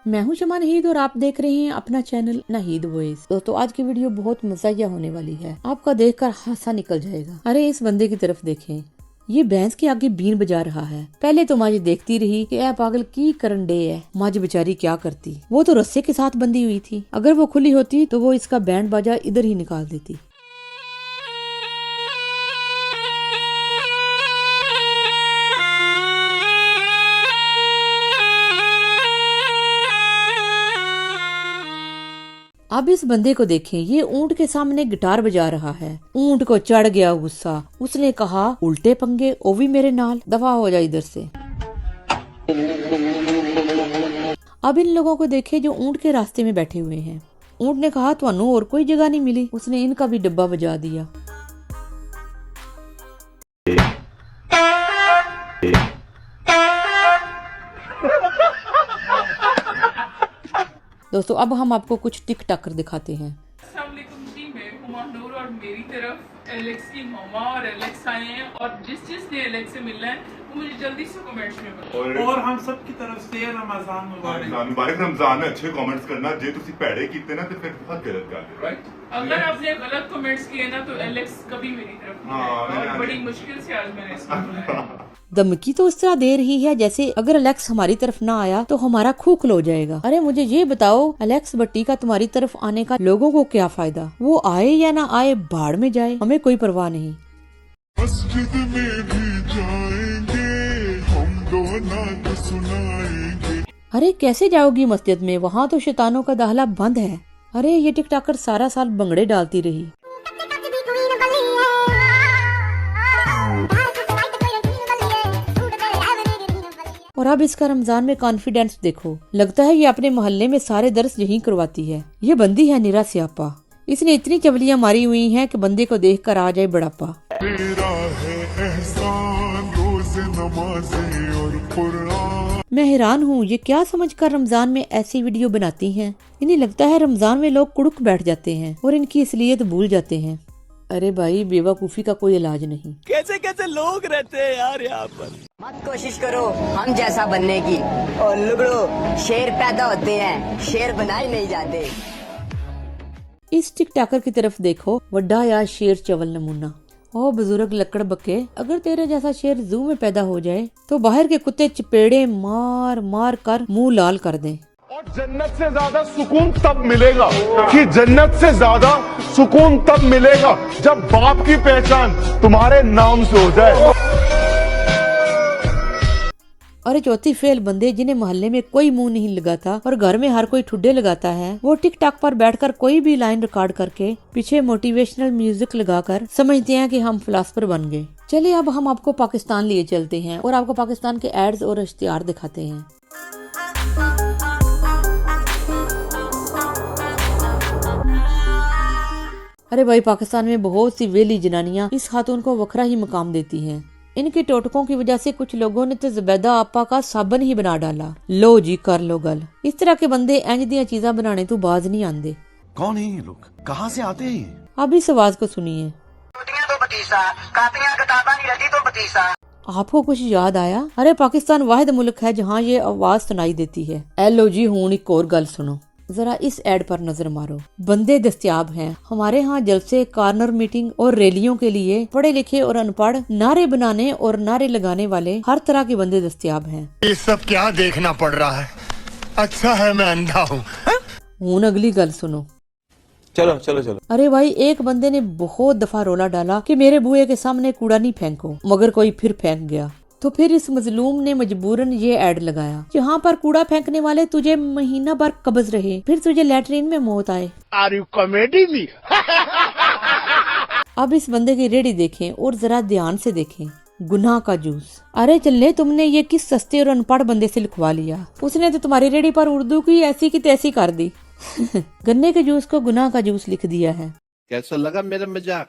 मैं हूं शमा नाहीद और आप देख रहे हैं अपना चैनल नाहीद वॉइस। दोस्तों आज की वीडियो बहुत मज़ाकिया होने वाली है, आपका देखकर हासा निकल जाएगा। अरे इस बंदे की तरफ देखें, ये भैंस के आगे बीन बजा रहा है। पहले तो मज देखती रही कि ऐ पागल की करन डे है। मज बेचारी क्या करती, वो तो रस्से के साथ बंधी हुई थी। अगर वो खुली होती तो वो इसका बैंड बाजा इधर ही निकाल देती। अब इस बंदे को देखें, ये ऊंट के सामने गिटार बजा रहा है। ऊंट को चढ़ गया गुस्सा, उसने कहा उल्टे पंगे ओ भी मेरे नाल, दफा हो जाए इधर से। अब इन लोगों को देखे जो ऊंट के रास्ते में बैठे हुए हैं। ऊंट ने कहा ਤੁਹਾਨੂੰ और कोई जगह नहीं मिली, उसने इनका भी डब्बा बजा दिया। दोस्तों अब हम आपको कुछ टिक टाकर दिखाते हैं। जी, मैं हुमायूं और मेरी तरफ एलेक्स की मामा और एलेक्स आए हैं और जिसने एलेक्स से मिलना है वो मुझे जल्दी से कमेंट्स में बताओ। और हम सब की तरफ से रमजान मुबारक। रमजान में अच्छे कमेंट्स करना, जे तुसी भैड़े कीते ना ते फिर बहुत गलत गल है, राइट। अगर आपने गलत कमेंट्स किए ना तो एलेक्स कभी मेरी तरफ नहीं आएगा और बड़ी मुश्किल से आज मैंने इसको बुलाया। धमकी तो इस तरह दे रही है जैसे अगर अलेक्स हमारी तरफ ना आया तो हमारा खूखल हो जाएगा। अरे मुझे ये बताओ, अलेक्स भट्टी का तुम्हारी तरफ आने का लोगों को क्या फायदा? वो आए या ना आए, बाढ़ में जाए, हमें कोई परवाह नहीं। मस्जिद में भी जाएंगे हम, दो नात सुनाएंगे। अरे कैसे जाओगी मस्जिद में, वहाँ तो शैतानों का दाखिला बंद है। अरे ये टिकटाकर सारा साल भंगड़े डालती रही। और अब इसका रमजान में कॉन्फिडेंस देखो, लगता है ये अपने मोहल्ले में सारे दर्स यहीं करवाती है। ये बंदी है निरा स्यापा, इसने इतनी चवलियां मारी हुई हैं कि बंदे को देखकर आ जाए बुढ़ापा। तेरा है एहसान रोज़े नमाज़ें और कुरान। मैं हैरान हूँ, ये क्या समझकर रमजान में ऐसी वीडियो बनाती हैं। इन्हें लगता है रमजान में लोग कुड़क बैठ जाते हैं और इनकी असलियत भूल जाते हैं। अरे भाई बेवकूफी का कोई इलाज नहीं। कैसे कैसे लोग रहते हैं यार यहाँ पर। मत कोशिश करो हम जैसा बनने की, और लुगड़ो शेर पैदा होते हैं, शेर बनाए नहीं जाते। इस टिकटाकर की तरफ देखो, वड्डा या शेर चवल नमूना। ओ बुजुर्ग लकड़ बके, अगर तेरे जैसा शेर जू में पैदा हो जाए तो बाहर के कुत्ते चपेड़े मार मार कर मुंह लाल कर दें। और जन्नत से ज्यादा सुकून तब मिलेगा कि जन्नत से ज्यादा सुकून तब मिलेगा जब बाप की पहचान तुम्हारे नाम से हो जाए। और चौथी फेल बंदे जिन्हें मोहल्ले में कोई मुंह नहीं लगाता और घर में हर कोई ठुड्डे लगाता है, वो टिकटॉक पर बैठकर कोई भी लाइन रिकॉर्ड करके पीछे मोटिवेशनल म्यूजिक लगाकर समझते हैं कि हम फिलासफर बन गए। चलिए अब हम आपको पाकिस्तान लिए चलते हैं और आपको पाकिस्तान के एड्स और इश्तिहार दिखाते हैं। अरे भाई पाकिस्तान में बहुत सी वेली जनानियां इस खातून को वखरा ही मकाम देती हैं। इनके टोटकों की वजह से कुछ लोगों ने तो ज़ुबैदा आपा का साबन ही बना डाला। लो जी कर लो गल। इस तरह के बंदे इंज दियां चीज़ां बनाने तो बाज नहीं आंदे। कौन है ये लोग, कहाँ से आते हैं? अब इस आवाज को सुनिए। आपको कुछ याद आया? अरे पाकिस्तान वाहिद मुल्क है जहाँ ये आवाज सुनाई देती है। लो जी हुण एक और गल सुनो, जरा इस एड पर नजर मारो। बंदे दस्तयाब हैं हमारे यहाँ जलसे, कॉर्नर मीटिंग और रैलियों के लिए। पढ़े लिखे और अनपढ़, नारे बनाने और नारे लगाने वाले, हर तरह के बंदे दस्तयाब हैं। ये सब क्या देखना पड़ रहा है? अच्छा है मैं अंधा हूँ। हूँ अगली गल सुनो। चलो चलो चलो। अरे भाई एक बंदे ने बहुत दफा रोला डाला कि मेरे बुए के सामने कूड़ा नहीं फेंको, मगर कोई फिर फेंक गया। तो फिर इस मजलूम ने मजबूरन ये ऐड लगाया, जहाँ पर कूड़ा फेंकने वाले तुझे महीना भर कब्ज रहे, फिर तुझे लैट्रिन में मौत आए। Are you comedy me? अब इस बंदे की रेडी देखें और जरा ध्यान से देखें। गुनाह का जूस। अरे चलने, तुमने ये किस सस्ते और अनपढ़ बंदे से लिखवा लिया? उसने तो तुम्हारी रेडी पर उर्दू की ऐसी की तैसी कर दी। गन्ने के जूस को गुनाह का जूस लिख दिया है। कैसा लगा मेरा मजाक?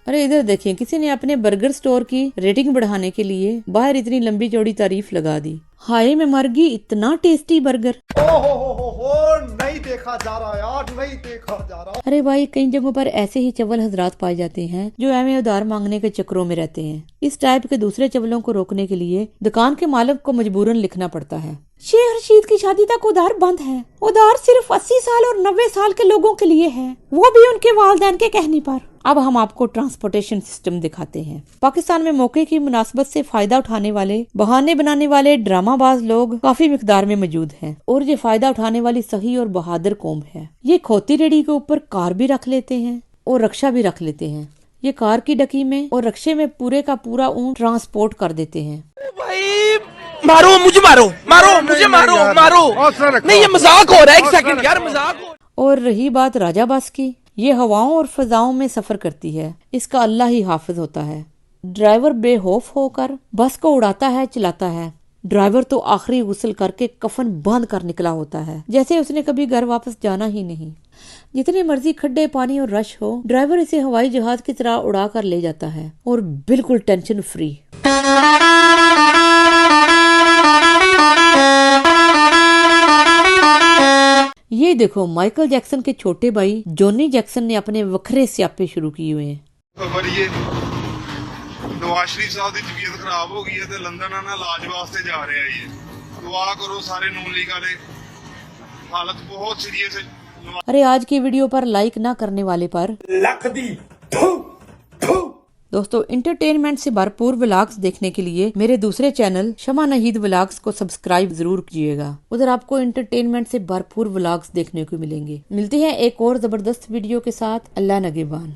अरे इधर देखें, किसी ने अपने बर्गर स्टोर की रेटिंग बढ़ाने के लिए बाहर इतनी लंबी चौड़ी तारीफ लगा दी। हाय मैं मर गई, इतना टेस्टी बर्गर। ओ हो नहीं देखा जा रहा है, आज नहीं देखा जा रहा। अरे भाई, कई जगहों पर ऐसे ही चवल हजरात पाए जाते हैं जो एवं उधार मांगने के चक्करों में रहते हैं। इस टाइप के दूसरे चवलों को रोकने के लिए दुकान के मालिक को मजबूरन लिखना पड़ता है, शेख रशीद की शादी तक उधार बंद है। उधार सिर्फ 80 साल और 90 साल के लोगों के लिए है, वो भी उनके वालिदैन के कहने पर। अब हम आपको ट्रांसपोर्टेशन सिस्टम दिखाते हैं। पाकिस्तान में मौके की मुनासबत से फायदा उठाने वाले, बहाने बनाने वाले ड्रामाबाज लोग काफी मिकदार में मौजूद हैं और ये फायदा उठाने वाली सही और बहादुर कौम है। ये खोती रेडी के ऊपर कार भी रख लेते हैं और रक्षा भी रख लेते हैं। ये कार की डकी में और रक्षे में पूरे का पूरा ऊँट ट्रांसपोर्ट कर देते हैं। भाई मारो मुझे, मारो मुझे, मारो नहीं, ये मजाक हो रहा है। एक सेकंड यार, मजाक हो। और रही बात राजा बस की, ये हवाओं और फजाओं में सफर करती है, इसका अल्लाह ही हाफिज होता है। ड्राइवर बेखौफ होकर बस को उड़ाता है, चलाता है। ड्राइवर तो आखिरी गुस्ल करके कफन बांध कर निकला होता है, जैसे उसने कभी घर वापस जाना ही नहीं। जितने मर्जी खड्डे, पानी और रश हो, ड्राइवर इसे हवाई जहाज की तरह उड़ा कर ले जाता है और बिल्कुल टेंशन फ्री। ये देखो, माइकल जैक्सन के छोटे भाई जॉनी जैक्सन ने अपने वखरे स्यापे शुरू किए हुए हैं। नवाज शरीफ साहब की तबीयत खराब हो गई है तो लंदन ना इलाज वास्ते जा रहे हैं। ये दुआ करो सारे नून लीग वाले, हालत बहुत सीरियस है। अरे आज की वीडियो पर लाइक ना करने वाले पर दोस्तों, इंटरटेनमेंट से भरपूर व्लॉग्स देखने के लिए मेरे दूसरे चैनल शमा नहीद व्लॉग्स को सब्सक्राइब जरूर कीजिएगा। उधर आपको इंटरटेनमेंट से भरपूर व्लॉग्स देखने को मिलेंगे। मिलते हैं एक और जबरदस्त वीडियो के साथ। अल्लाह नगेबान।